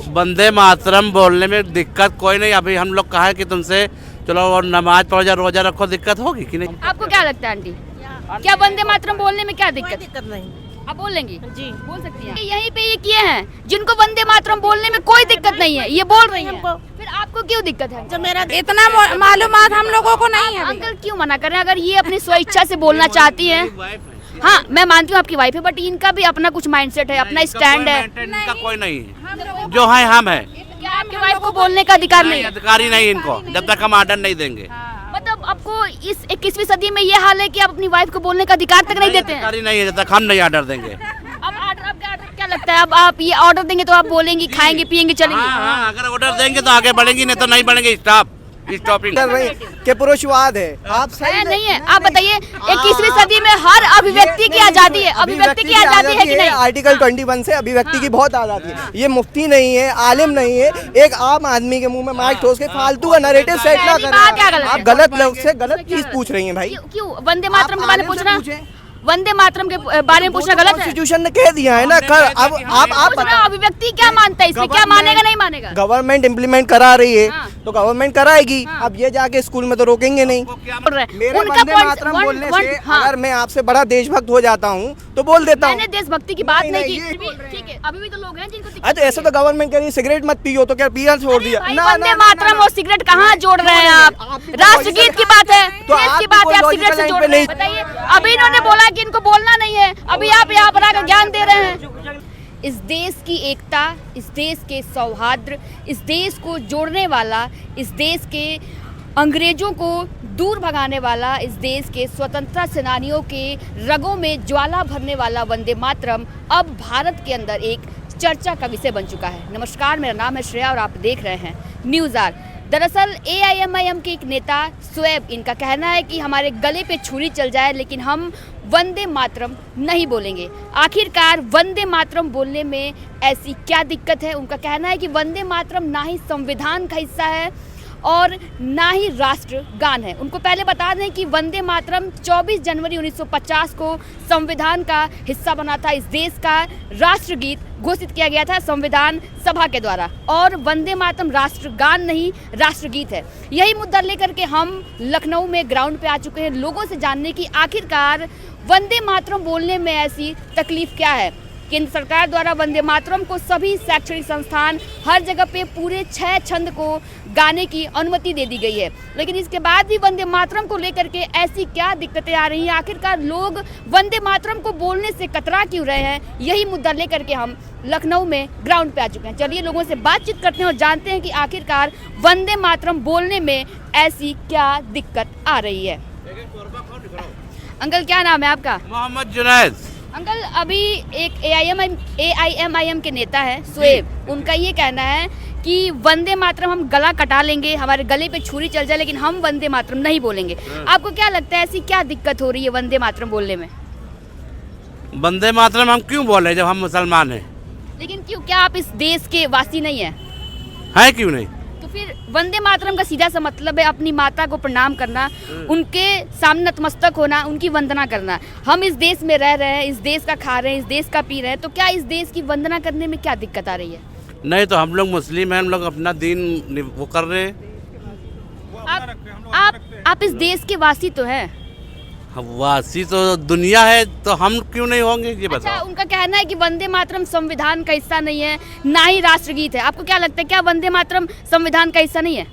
वंदे मातरम बोलने में दिक्कत कोई नहीं। अभी हम लोग कहा है कि तुमसे चलो और नमाज पढ़ो या रोजा रखो, दिक्कत होगी कि नहीं? आपको क्या लगता है आंटी, क्या वंदे मातरम बोलने में क्या दिक्कत? दिक्कत नहीं आप बोल लेंगी? जी बोल सकती हैं। यहीं पे ये किए हैं जिनको वंदे मातरम बोलने में कोई दिक्कत नहीं है, ये बोल रही हैं। फिर आपको क्यों दिक्कत है? जो मेरा इतना मालूमात हम लोगों को नहीं है। अंकल क्यों मना कर रहे हैं? अगर ये अपनी स्वेच्छा से बोलना चाहती हैं, हाँ मैं मानती हूँ आपकी वाइफ है, बट इनका भी अपना कुछ माइंडसेट है, अपना स्टैंड है। इनका कोई नहीं है, जो है हम है। क्या आपकी वाइफ को बोलने का अधिकार नहीं है? अधिकारी नहीं इनको, जब तक हम आर्डर नहीं देंगे। मतलब आपको इस 21वीं सदी में ये हाल है कि आप अपनी वाइफ को बोलने का अधिकार तक नहीं देते हैं? अधिकारी नहीं है जब तक हम नहीं आर्डर देंगे। अब आपका ऑर्डर क्या लगता है? अब आप ये ऑर्डर देंगे तो आप बोलेंगी, खाएंगे, पिएंगे, चलेंगे? हाँ, अगर ऑर्डर देंगे तो आगे बढ़ेंगे, नहीं तो नहीं बढ़ेंगे। स्टॉपिंग कर रही के पुरुषवाद है। आप सही नहीं है। आप बताइए 21वीं सदी में हर अभिव्यक्ति की आजादी है, अभिव्यक्ति की आजादी है कि नहीं? आर्टिकल 21 से अभिव्यक्ति की बहुत आजादी है। ये मुफ्ती नहीं है, आलिम नहीं है, एक आम आदमी के मुंह में माइक ठोस के फालतू का नैरेटिव सेट ना करें। आप गलत लोग से गलत चीज पूछ रही हैं भाई। क्यों वंदे मातरम के बारे में पूछना? वंदे मातरम के बारे में पूछना गलत है? कॉन्स्टिट्यूशन ने कह दिया है ना। कर अब आप बताओ अभिव्यक्ति क्या मानता है इसमें, क्या मानेगा नहीं मानेगा? गवर्नमेंट इम्प्लीमेंट करा रही है तो गवर्नमेंट कराएगी। अब ये जाके स्कूल में तो रोकेंगे नहीं। मेरे वंदे मातरम बोलने से अगर मैं आपसे बड़ा देशभक्त हो जाता हूँ तो बोल देता हूँ। मैंने देशभक्ति की बात नहीं की। ठीक है, अभी भी तो लोग हैं जिनको अच्छा ऐसे तो गवर्नमेंट कह रही है सिगरेट मत पियो, तो क्या पिया छोड़ दिया? वंदे मातरम और सिगरेट कहाँ जोड़ रहे हैं आप? राष्ट्रगीत की बात है, देश की बात है, आप सिगरेट से जोड़ रहे हैं? बताइए। अभी इन्होंने बोला कि इनको बोलना नहीं है, अभी आप यहाँ पर आकर ज्ञान दे रहे हैं। इस देश की एकता, इस देश के सौहार्द, इस देश को जोड़ने वाला, इस देश के अंग्रेजों को दूर भगाने वाला, इस देश के स्वतंत्रता सेनानियों के रगों में ज्वाला भरने वाला वंदे मातरम अब भारत के अंदर एक चर्चा का विषय बन चुका है। नमस्कार, मेरा नाम है श्रेया और आप देख रहे हैं न्यूज़ आर। दरअसल AIMIM के एक नेता शोएब, इनका कहना है कि हमारे गले पे छुरी चल जाए लेकिन हम वंदे मातरम नहीं बोलेंगे। आखिरकार वंदे मातरम बोलने में ऐसी क्या दिक्कत है? उनका कहना है कि वंदे मातरम ना ही संविधान का हिस्सा है और ना ही राष्ट्रगान है। उनको पहले बता दें कि वंदे मातरम 24 जनवरी 1950 को संविधान का हिस्सा बना था। इस देश का राष्ट्रगीत घोषित किया गया था संविधान सभा के द्वारा, और वंदे मातरम राष्ट्रगान नहीं, राष्ट्रगीत है। यही मुद्दा लेकर के हम लखनऊ में ग्राउंड पे आ चुके हैं, लोगों से जानने की आखिरकार वंदे मातरम बोलने में ऐसी तकलीफ क्या है। केंद्र सरकार द्वारा वंदे मातरम को सभी शैक्षणिक संस्थान हर जगह पे पूरे 6 छंद को गाने की अनुमति दे दी गई है, लेकिन इसके बाद भी वंदे मातरम को लेकर के ऐसी क्या दिक्कतें आ रही हैं? आखिरकार लोग वंदे मातरम को बोलने से कतरा क्यों रहे हैं? यही मुद्दा लेकर के हम लखनऊ में ग्राउंड पे आ चुके हैं। चलिए लोगों से बातचीत करते हैं और जानते हैं कि आखिरकार वंदे मातरम बोलने में ऐसी क्या दिक्कत आ रही है। अंकल क्या नाम है आपका? मोहम्मद जुनैद। अंकल अभी एक AIMIM के नेता है शोएब, उनका ये कहना है कि वंदे मातरम हम गला कटा लेंगे, हमारे गले पे छुरी चल जाए लेकिन हम वंदे मातरम नहीं बोलेंगे। आपको क्या लगता है ऐसी क्या दिक्कत हो रही है वंदे मातरम बोलने में? वंदे मातरम हम क्यों बोले जब हम मुसलमान हैं? लेकिन क्यों, क्या आप इस देश के वासी नहीं है? है क्यों नहीं? तो फिर वंदे मातरम का सीधा सा मतलब है अपनी माता को प्रणाम करना, उनके सामने नतमस्तक होना, उनकी वंदना करना। हम इस देश में रह रहे हैं, इस देश का खा रहे हैं, इस देश का पी रहे हैं, तो क्या इस देश की वंदना करने में क्या दिक्कत आ रही है? नहीं तो हम लोग मुस्लिम हैं, हम लोग अपना दीन वो कर रहे हैं। आप इस देश के वासी तो हैं। वासी तो दुनिया है, तो हम क्यों नहीं होंगे ये अच्छा, बताओ। उनका कहना है कि वंदे मातरम संविधान का हिस्सा नहीं है, ना ही राष्ट्रगीत है। आपको क्या लगता है, क्या वंदे मातरम संविधान का हिस्सा नहीं है?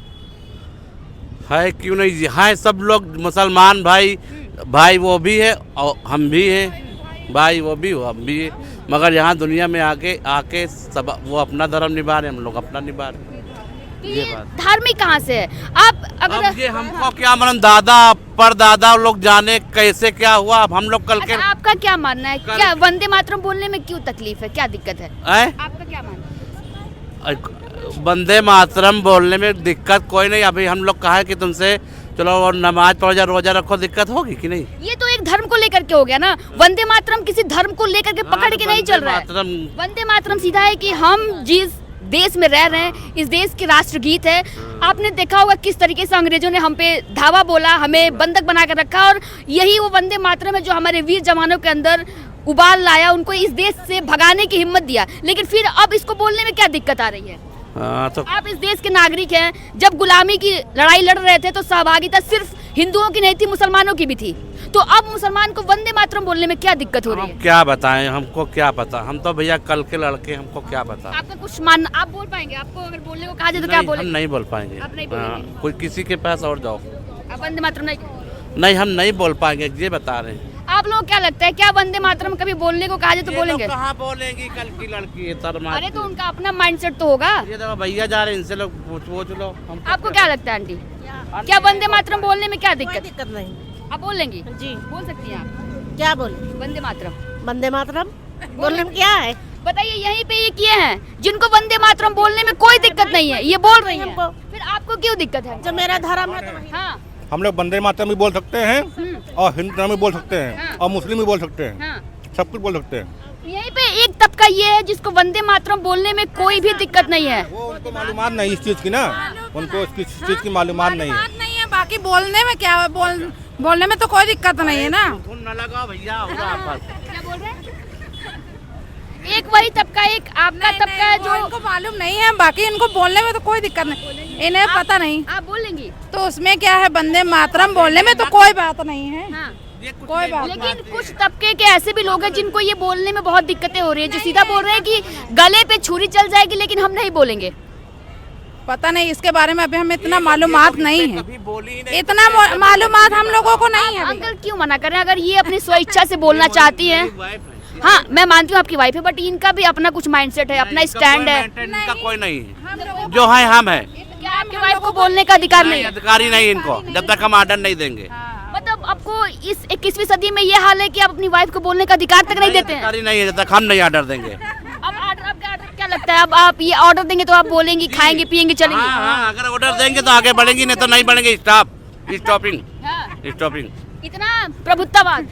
है क्यों नहीं? हाँ, सब लोग मुसलमान भाई वो भी है और हम भी हैं, भाई वो भी हो हम भी है, मगर यहाँ दुनिया में आके सब वो अपना धर्म निभा रहे, हम लोग अपना निभा रहे। ये बात धार्मिक कहाँ से है? आप अगर अब ये हमको क्या मालूम, दादा परदादा लोग जाने कैसे क्या हुआ। अब हम लोग कल के अच्छा, आपका क्या मानना है? क्या वंदे मातरम बोलने में क्यों तकलीफ है, क्या दिक्कत है? आपका क्या मानना है? वंदे मातरम बोलने में दिक्कत कोई नहीं। अभी हम लोग कहा है कि तुमसे चलो और नमाज पढ़ो या रोजा रखो, दिक्कत होगी कि नहीं? ये तो एक धर्म को लेकर के हो गया ना। वंदे मातरम किसी धर्म को लेकर के पकड़ के नहीं चल रहा है। वंदे मातरम सीधा है कि हम जिस देश में रह रहे हैं, इस देश के राष्ट्रगीत है। आपने देखा होगा किस तरीके से अंग्रेजों ने हम पे धावा बोला, हमें बंधक बना कर रखा, और यही वो वंदे मातरम है जो हमारे वीर जवानों के अंदर उबाल लाया, उनको इस देश से भगाने की हिम्मत दिया, लेकिन फिर अब इसको बोलने में क्या दिक्कत आ रही है? हाँ, तो आप इस देश के नागरिक हैं। जब गुलामी की लड़ाई लड़ रहे थे तो सहभागिता सिर्फ हिंदुओं की नहीं थी, मुसलमानों की भी थी। तो अब मुसलमान को वंदे मातरम बोलने में क्या दिक्कत हो रही है? हम क्या बताएं, हमको क्या पता, हम तो भैया कल के लड़के, हमको क्या पता। आपका कुछ मान, आप बोल पाएंगे? आपको अगर बोलने को कहा जाए तो क्या नहीं, हम बोलेंगे? नहीं बोल पाएंगे। आप नहीं बोलेंगे? हाँ, कोई किसी के पास और जाओ, आप वंदे मातरम नहीं हम नहीं बोल पाएंगे, ये बता रहे हैं। आप लोग क्या लगता है, क्या वंदे मातरम कभी बोलने को कहा जाए तो बोलेंगे? कहाँ बोलेंगी, कल की लड़की है अरे तो उनका अपना माइंडसेट तो होगा। ये देखो भैया जा रहे हैं, इनसे लोग पूछ लो। आपको क्या लगता है आंटी, क्या वंदे मातरम बोलने में क्या दिक्कत? दिक्कत नहीं आप बोलेंगी? जी। बोल सकती हैं आप क्या बोले? वंदे मातरम? वंदे मातरम बोलने में क्या है? बताइए, यहीं पे ये किए हैं जिनको वंदे मातरम बोलने में कोई दिक्कत नहीं है, ये बोल रही हैं। हमको। फिर आपको क्यों दिक्कत है? जब मेरा धर्म है तो वही। हाँ हम लोग वंदे मातरम भी बोल सकते हैं और हिंदू धर्म भी बोल सकते हैं हाँ। और मुस्लिम भी बोल सकते हैं, हाँ। सब कुछ बोल सकते हैं। यहीं पे एक तबका ये है जिसको वंदे मातरम बोलने में कोई भी दिक्कत नहीं है। वो उनको मालूमात नहीं इस चीज़ की ना, उनको इस चीज़ की मालूमात नहीं है। बात नहीं है, बाकी बोलने में क्या है, बोलने में तो कोई दिक्कत नहीं है ना। न लगाओ भैया, होगा आपस। क्या बोल रहे हैं? एक वही तबका, एक आपका तबका है जो इनको मालूम नहीं है, बाकी इनको बोलने में तो कोई दिक्कत नहीं, इन्हें पता नहीं। आप बोलेंगी? तो उसमें क्या है, वंदे मातरम बोलने में तो कोई बात नहीं है, हाँ। कोई बात नहीं। लेकिन कुछ तबके के ऐसे भी लोग हैं जिनको ये बोलने में बहुत दिक्कतें हो रही है, जो सीधा बोल रहे हैं कि गले पे छुरी चल जाएगी लेकिन हम नहीं बोलेंगे। पता नहीं, इसके बारे में अभी हमें इतना मालूमात नहीं है, कभी बोली ही नहीं। इतना मालूमात हम लोगों को नहीं है। अंकल क्यों मना कर रहे हैं? अगर ये अपनी स्वेच्छा से बोलना चाहती हैं, हाँ मैं मानती हूँ आपकी वाइफ है, बट इनका भी अपना कुछ माइंडसेट है, अपना स्टैंड है। इनका कोई नहीं है, जो है हम है। क्या आपकी वाइफ को बोलने का अधिकार नहीं है? अधिकारी नहीं इनको, जब तक हम आर्डर नहीं देंगे। मतलब आपको इस 21वीं सदी में ये हाल है कि आप अपनी वाइफ को बोलने का अधिकार तक नहीं देते हैं? अधिकारी नहीं है, जब तक हम नहीं आर्डर देंगे। अब आपका ऑर्डर क्या लगता है? अब आप ये ऑर्डर देंगे तो आप बोलेंगी, खाएंगे, पिएंगे, चलेंगे? हाँ, अगर ऑर्डर देंगे तो आगे बढ़ेंगी, नहीं तो नहीं बढ़ेंगे। स्टॉपिंग। इतना प्रभुत्ववाद।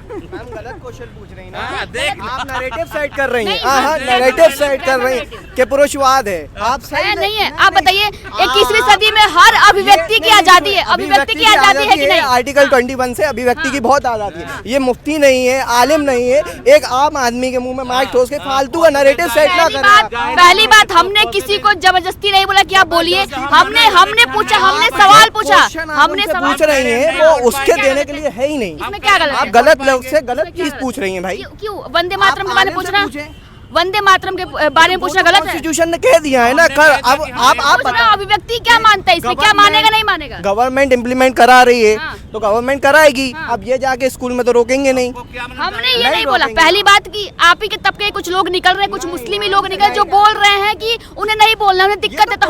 हम गलत क्वेश्चन पूछ रही हैं ना। हाँ, देख आप नैरेटिव सेट कर रही हैं। नहीं, हाँ हाँ, नैरेटिव सेट कर रही हैं कि पुरुषवाद है। आप सही नहीं है। आप बताइए, 21वीं सदी में हर अभिव्यक्ति की आजादी है, अभिव्यक्ति की आजादी है कि नहीं? आर्टिकल 21 से अभिव्यक्ति की बहुत आजादी है। ये मुफ्ती नहीं है, आलिम नहीं है, एक आम आदमी के मुंह में माइक ठोस के फालतू का नैरेटिव सेट ना पहली बात हमने किसी को जबरदस्ती नहीं बोला कि आप बोलिए। हमने पूछा, हमने सवाल पूछा, हमने सवाल पूछ रही हैं, वो उसके देने के लिए है ही नहीं। इसमें क्या गलत आप है? गलत लोग से गलत चीज पूछ रही हैं भाई। क्यों वंदे मातरम के बारे में आलिम से पूछना? पूछें। वंदे मातरम के बारे में पूछना गलत है? कॉन्स्टिट्यूशन ने कह दिया है ना। कर अब आप पूछ रहा हूं, अभिव्यक्ति क्या मानता है इसमें, क्या मानेगा नहीं मानेगा? गवर्नमेंट इम्प्लीमेंट करा रही है हाँ। तो गवर्नमेंट कराएगी। अब ये जाके स्कूल में तो रोकेंगे नहीं। हमने ये नहीं बोला। पहली बात की आप ही के तबके कुछ लोग निकल रहे हैं, कुछ मुस्लिमी लोग निकल जो बोल रहे हैं कि उन्हें नहीं बोलना, उन्हें दिक्कत है। तो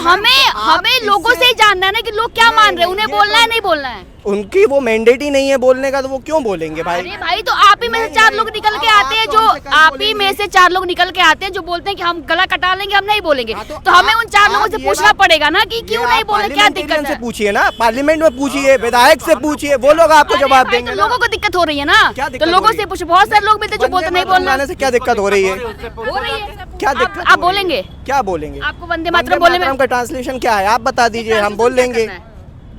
हमें लोगों से ही जानना है ना कि लोग क्या मान रहे हैं, उन्हें बोलना है नहीं बोलना है। उनकी वो मैंडेट ही नहीं है बोलने का, तो वो क्यों बोलेंगे भाई? अरे भाई, तो आप ही में से 4 लोग निकल के आते हैं, जो आप ही में से 4 लोग निकल के आते हैं जो बोलते हैं कि हम गला कटा लेंगे, हम नहीं बोलेंगे। तो हमें उन 4 लोगों से पूछना पड़ेगा ना कि क्यों नहीं बोलना, क्या दिक्कत है? पूछिए ना, पार्लियामेंट में पूछिए, विधायक से पूछिए, वो लोग आपको जवाब भाई, देंगे। तो लोगों को दिक्कत हो रही है ना, क्या तो दिक्कत लोगों हो रही से पूछो। बहुत सारे लोग मिलते हैं जो बोलते नहीं बोलना। से क्या दिक्कत हो रही है? हो रही है। क्या दिक्कत? आप बोलेंगे? क्या बोलेंगे? आपको वंदे मातरम बोलने में का ट्रांसलेशन क्या है आप बता दीजिए, हम बोल लेंगे। करना है।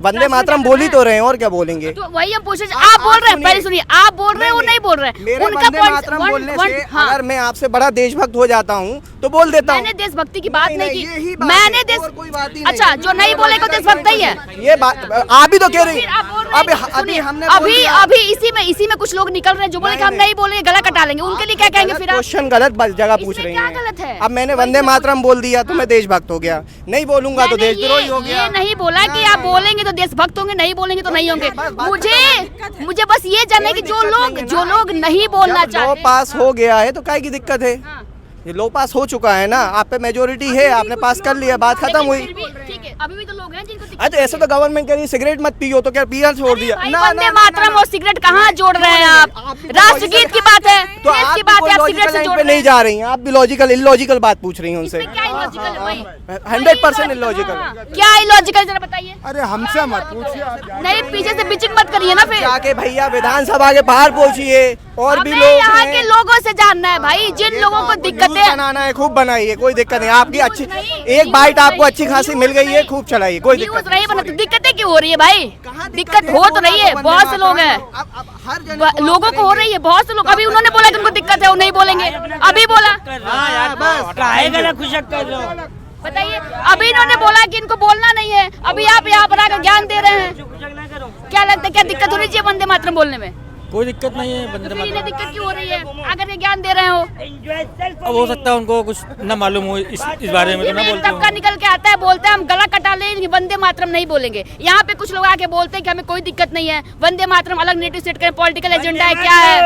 वंदे मातरम बोल ही तो रहे हैं, और क्या बोलेंगे? तो वही हम पूछे, आप बोल रहे हैं, पहले सुनिए, आप बोल रहे हैं, वो नहीं बोल रहे हैं। मेरे उनका वंदे मातरम बोलने से हाँ। अगर मैं आपसे बड़ा देशभक्त हो जाता हूँ तो बोल देता हूँ। मैंने देशभक्ति की बात नहीं यही की। बात मैंने है, देश और कोई बात ही नहीं। अच्छा, जो नहीं बोलेगा देशभक्त ही है। ये बात आप ही तो कह रही फिर हैं। आप बोल रहे हैं, अभी सुनिए, हमने बोल दिया। अभी इसी में कुछ लोग निकल रहे हैं जो बोले कि हम नहीं बोलेंगे, गला कटा लेंगे। उनके लिए क्या कहेंगे फिर आप? क्वेश्चन गलत जगह पूछ इसमें रही क्या हैं। गलत है? अब मैंने वंदे मातरम बोल दिया तो मैं देशभक्त हो गया, नहीं बोलूंगा तो मैंने देशद्रोही हो गया। ये नहीं बोला कि आप बोलेंगे तो देशभक्त होंगे, नहीं बोलेंगे तो नहीं होंगे। मुझे बस ये जानना है कि जो लोग नहीं बोलना जब लॉ चाहते। पास हो गया है तो काय की दिक्कत है? हाँ। ये लॉ पास हो चुका है ना, आप पे मेजोरिटी है, आपने पास कर लिया, बात खत्म हुई। लेकिन फिर भी ठीक है, अभी भी तो लोग हैं जिनको दिक्कत अच्छा, ऐसे तो गवर्नमेंट कह रही है सिगरेट मत पियो, तो क्या पिया छोड़ दिया? भाई, वंदे मातरम और सिगरेट कहाँ जोड़ रहे हैं आप? राष्ट्रगीत की बात है, तो देश आप की भी बात कोई है, आप लॉजिकल सिगरेट से लाइन जोड़ पे रहे नहीं हैं। जा रही हैं, आप भी लॉजिकल इलॉजिकल बात पूछ रही हैं उनसे। इसमें क्या इलॉजिकल है? वही 100% इलॉजिकल। क्या इलॉजिकल, जरा बताइए। अरे हमसे मत पूछिए। नहीं, पीछे से बिचिंग मत करिए ना फिर। जाके भैया विधानसभा के बाहर पहुंचिए, और भी हमें लोग यहाँ हैं। के लोगों से जानना है भाई, जिन लोगों को दिक्कत न्यूज़ है। बनाना है, खूब बनाइए, कोई दिक्कत नहीं। आपकी अच्छी नहीं, एक बाइट आपको नहीं, अच्छी खासी मिल गई है, खूब चलाइए, कोई न्यूज़ दिक्कत नहीं बनाते, दिक्कतें क्यों हो रही है भाई? दिक्कत हो तो रही है, बहुत से लोग हैं, लोगों को हो रही है, बहुत से लोग। अभी उन्होंने बोला कि उनको दिक्कत है, वो नहीं बोलेंगे, अभी बोला। बताइए, अभी इन्होंने बोला कि इनको बोलना नहीं है, अभी आप यहाँ पर आकर ज्ञान दे रहे हैं। क्या लगता है, क्या दिक्कत होनी चाहिए वंदे मातरम बोलने में? कोई दिक्कत नहीं है बंदे फिर इन्हें दिक्कत क्यों हो रही है अगर ये ज्ञान दे रहे हो? अब हो सकता है उनको कुछ न मालूम हो इस बारे में, तो ना बोलते तबका निकल के आता है, बोलते हैं हम गला कटा लेंगे, वंदे मातरम नहीं बोलेंगे। यहाँ पे कुछ लोग आके बोलते हैं कि हमें कोई दिक्कत नहीं है, वंदे मातरम अलग नेटिव सेट करें, पॉलिटिकल एजेंडा है, क्या है?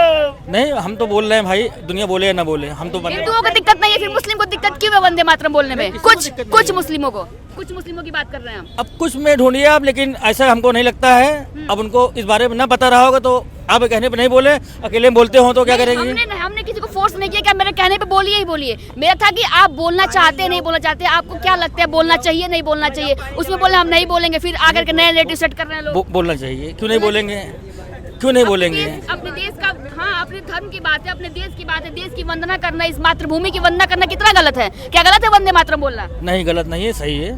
नहीं, हम तो बोल रहे हैं भाई, दुनिया बोले या ना बोले, हम तो हिंदुओं को दिक्कत नहीं है, फिर मुस्लिम को दिक्कत क्यों है वंदे मातरम बोलने में? कुछ मुस्लिमों की बात कर रहे हैं हम। अब कुछ में ढूंढिए आप, लेकिन ऐसा हमको नहीं लगता है। अब उनको इस बारे में ना पता रहा होगा तो आप कहने पे नहीं बोले, अकेले में बोलते हो तो क्या करेंगे? हमने किसी को फोर्स नहीं किया कि आप मेरे कहने पे बोलिए ही बोलिए। मेरा था कि आप बोलना चाहते हैं, नहीं बोलना चाहते, आपको क्या लगता है बोलना चाहिए नहीं बोलना चाहिए, उसमें बोले हम नहीं बोलेंगे, फिर आकर के नए नेटिव सेट कर रहे हैं लोग। बोलना चाहिए, क्यों नहीं बोलेंगे? क्यों नहीं बोलेंगे? अपने देश का, हाँ, अपने धर्म की बात है, अपने देश की बात है, देश की वंदना करना, इस मातृभूमि की वंदना करना कितना गलत है? क्या गलत है वंदे मातरम बोलना? नहीं, गलत नहीं है, सही है।